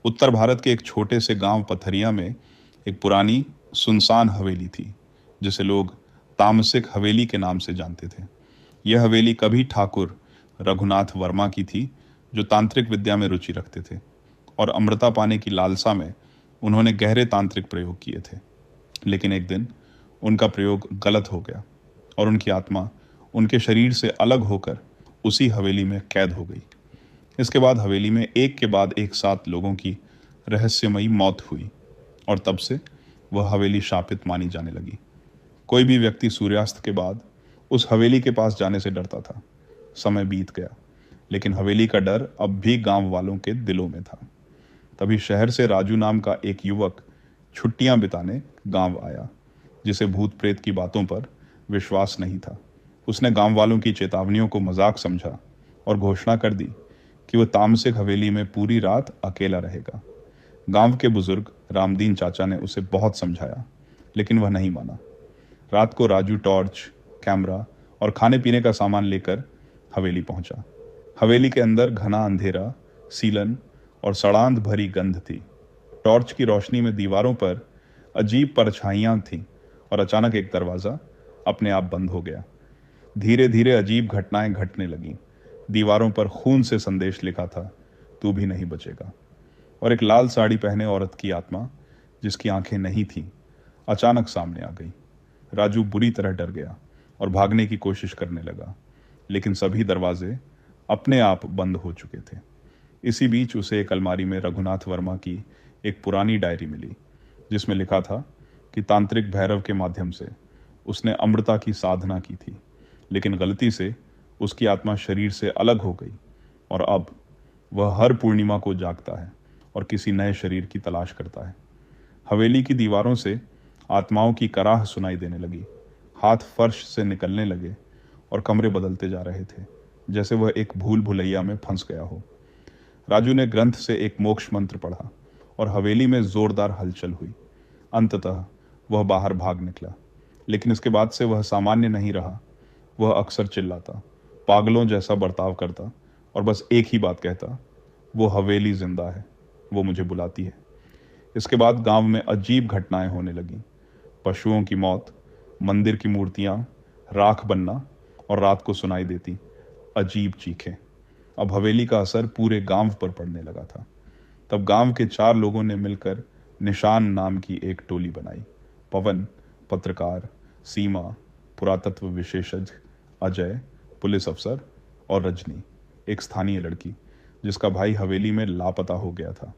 उत्तर भारत के एक छोटे से गांव पथरिया में एक पुरानी सुनसान हवेली थी, जिसे लोग तामसिक हवेली के नाम से जानते थे। यह हवेली कभी ठाकुर रघुनाथ वर्मा की थी, जो तांत्रिक विद्या में रुचि रखते थे और अमृता पाने की लालसा में उन्होंने गहरे तांत्रिक प्रयोग किए थे। लेकिन एक दिन उनका प्रयोग गलत हो गया और उनकी आत्मा उनके शरीर से अलग होकर उसी हवेली में कैद हो गई। इसके बाद हवेली में एक के बाद एक 7 लोगों की रहस्यमयी मौत हुई और तब से वह हवेली शापित मानी जाने लगी। कोई भी व्यक्ति सूर्यास्त के बाद उस हवेली के पास जाने से डरता था। समय बीत गया, लेकिन हवेली का डर अब भी गांव वालों के दिलों में था। तभी शहर से राजू नाम का एक युवक छुट्टियां बिताने गांव आया, जिसे भूत प्रेत की बातों पर विश्वास नहीं था। उसने गांव वालों की चेतावनियों को मजाक समझा और घोषणा कर दी कि वह तामसिक हवेली में पूरी रात अकेला रहेगा। गांव के बुजुर्ग रामदीन चाचा ने उसे बहुत समझाया, लेकिन वह नहीं माना। रात को राजू टॉर्च, कैमरा और खाने पीने का सामान लेकर हवेली पहुंचा। हवेली के अंदर घना अंधेरा, सीलन और सड़ांध भरी गंध थी। टॉर्च की रोशनी में दीवारों पर अजीब परछाइयां थीं और अचानक एक दरवाज़ा अपने आप बंद हो गया। धीरे धीरे अजीब घटनाएं घटने लगीं। दीवारों पर खून से संदेश लिखा था, तू भी नहीं बचेगा। और एक लाल साड़ी पहने औरत की आत्मा, जिसकी आंखें नहीं थीं, अचानक सामने आ गई। राजू बुरी तरह डर गया और भागने की कोशिश करने लगा, लेकिन सभी दरवाजे अपने आप बंद हो चुके थे। इसी बीच उसे एक अलमारी में रघुनाथ वर्मा की एक पुरानी डायरी मिली, जिसमें लिखा था कि तांत्रिक भैरव के माध्यम से उसने अमृता की साधना की थी, लेकिन गलती से उसकी आत्मा शरीर से अलग हो गई और अब वह हर पूर्णिमा को जागता है और किसी नए शरीर की तलाश करता है। हवेली की दीवारों से आत्माओं की कराह सुनाई देने लगी। हाथ फर्श से निकलने लगे और कमरे बदलते जा रहे थे, जैसे वह एक भूल भुलैया में फंस गया हो। राजू ने ग्रंथ से एक मोक्ष मंत्र पढ़ा और हवेली में जोरदार हलचल हुई। अंततः वह बाहर भाग निकला, लेकिन इसके बाद से वह सामान्य नहीं रहा। वह अक्सर चिल्लाता, पागलों जैसा बर्ताव करता और बस एक ही बात कहता, वो हवेली जिंदा है, वो मुझे बुलाती है। इसके बाद गांव में अजीब घटनाएं होने लगीं। पशुओं की मौत, मंदिर की मूर्तियां राख बनना और रात को सुनाई देती अजीब चीखें। अब हवेली का असर पूरे गांव पर पड़ने लगा था। तब गांव के 4 लोगों ने मिलकर निशान नाम की एक टोली बनाई। पवन, पत्रकार, सीमा, पुरातत्व विशेषज्ञ, अजय, पुलिस अफसर और रजनी, एक स्थानीय लड़की जिसका भाई हवेली में लापता हो गया था।